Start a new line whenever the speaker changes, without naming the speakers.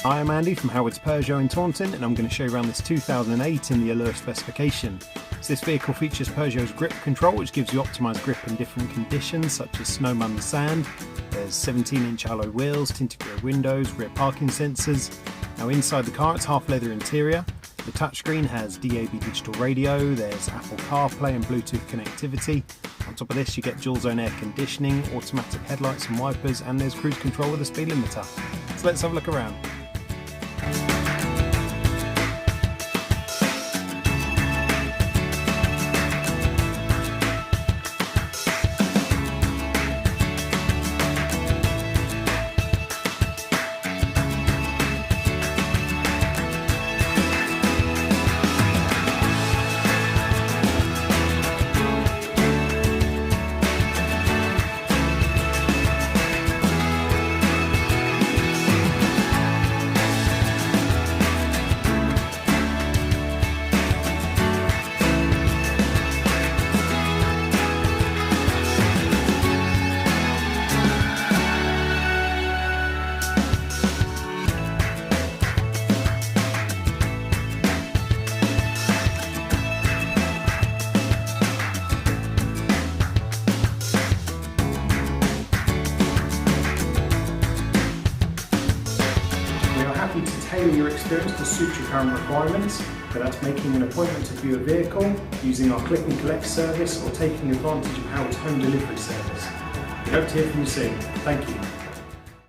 Hi, I'm Andy from Howard's Peugeot in Taunton, and I'm going to show you around this 2008 in the Allure specification. So this vehicle features Peugeot's grip control, which gives you optimised grip in different conditions such as snow, mud and sand. There's 17-inch alloy wheels, tinted rear windows, rear parking sensors. Now inside the car it's half leather interior. The touchscreen has DAB digital radio, there's Apple CarPlay and Bluetooth connectivity. On top of this you get dual zone air conditioning, automatic headlights and wipers, and there's cruise control with a speed limiter. So let's have a look around. We are happy to tailor your experience to suit your current requirements, whether that's making an appointment to view a vehicle, using our click and collect service, or taking advantage of Howard's home delivery service. We hope to hear from you soon. Thank you.